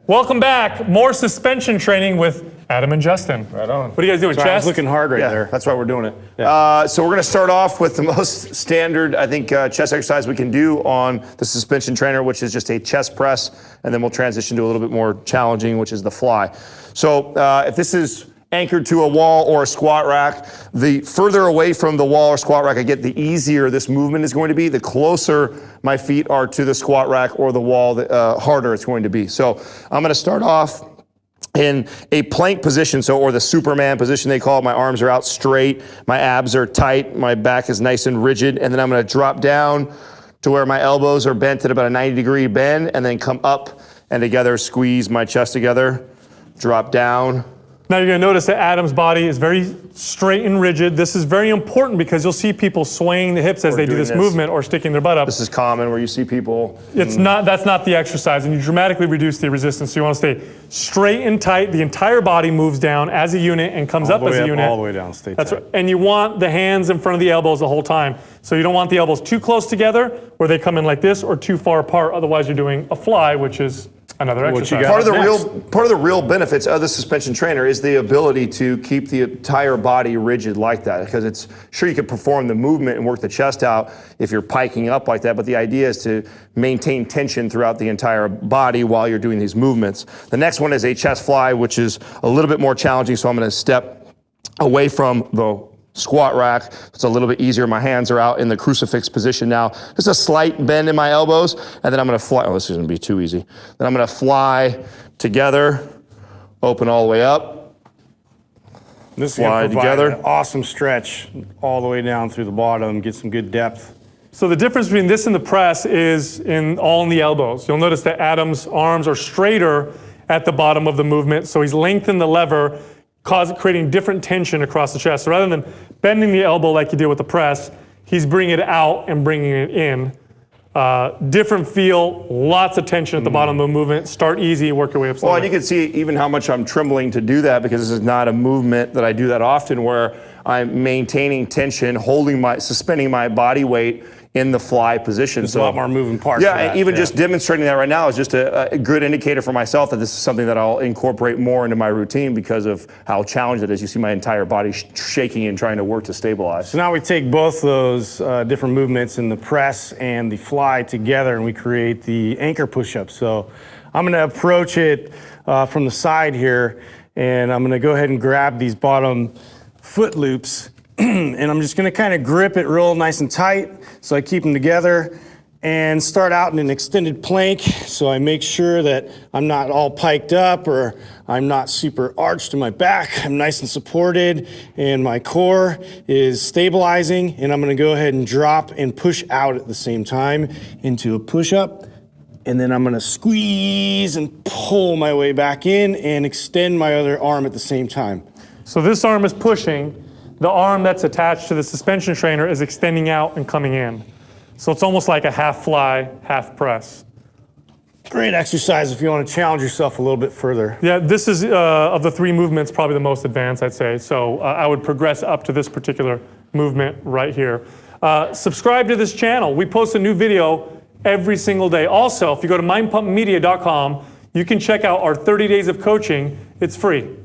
Welcome back. More suspension training with Adam and Justin. Right on. What are you guys doing, Sorry, chest? I was looking hard right there. That's why we're doing it. Yeah. So we're going to start off with the most standard, I think, chest exercise we can do on the suspension trainer, which is just a chest press, and then we'll transition to a little bit more challenging, which is the fly. So if this is anchored to a wall or a squat rack, the further away from the wall or squat rack I get, the easier this movement is going to be. The closer my feet are to the squat rack or the wall, the harder it's going to be. So I'm going to start off in a plank position, or the Superman position they call it. My arms are out straight, my abs are tight, my back is nice and rigid, and then I'm going to drop down to where my elbows are bent at about a 90-degree bend, and then come up and together, squeeze my chest together, drop down. Now you're going to notice that Adam's body is very straight and rigid. This is very important because you'll see people swaying the hips as they do this movement or sticking their butt up. This is common where you see people. That's not the exercise, and you dramatically reduce the resistance. So you want to stay straight and tight. The entire body moves down as a unit and comes up as a unit. All the way down, stay tight. That's right. And you want the hands in front of the elbows the whole time. So you don't want the elbows too close together where they come in like this, or too far apart. Otherwise you're doing a fly, which is another exercise. Part of the real benefits of the suspension trainer is the ability to keep the entire body rigid like that, because it's sure you can perform the movement and work the chest out if you're piking up like that, but the idea is to maintain tension throughout the entire body while you're doing these movements. The next one is a chest fly, which is a little bit more challenging, so I'm going to step away from the squat rack. It's a little bit easier. My hands are out in the crucifix position now. Just a slight bend in my elbows, and then I'm going to fly. Oh, this is going to be too easy. Then I'm going to fly together, open all the way up. This is going to provide an awesome stretch all the way down through the bottom, get some good depth. So the difference between this and the press is all in the elbows. You'll notice that Adam's arms are straighter at the bottom of the movement, so he's lengthened the lever, creating different tension across the chest. So rather than bending the elbow like you did with the press, he's bringing it out and bringing it in. Different feel, lots of tension at the bottom of the movement. Start easy, work your way up slowly. Well, and you can see even how much I'm trembling to do that, because this is not a movement that I do that often, where I'm maintaining tension, suspending my body weight in the fly position. There's a lot more moving parts. Yeah, and even just demonstrating that right now is just a good indicator for myself that this is something that I'll incorporate more into my routine because of how challenged it is. You see my entire body shaking and trying to work to stabilize. So now we take both those different movements in the press and the fly together, and we create the anchor push-up. So I'm going to approach it from the side here, and I'm going to go ahead and grab these bottom foot loops, and I'm just going to kind of grip it real nice and tight so I keep them together, and start out in an extended plank, so I make sure that I'm not all piked up or I'm not super arched in my back. I'm nice and supported, and my core is stabilizing, and I'm going to go ahead and drop and push out at the same time into a push-up, and then I'm going to squeeze and pull my way back in and extend my other arm at the same time. So this arm is pushing. The arm that's attached to the suspension trainer is extending out and coming in. So it's almost like a half fly, half press. Great exercise if you want to challenge yourself a little bit further. Yeah, this is, of the three movements, probably the most advanced, I'd say. So I would progress up to this particular movement right here. Subscribe to this channel. We post a new video every single day. Also, if you go to mindpumpmedia.com, you can check out our 30 days of coaching. It's free.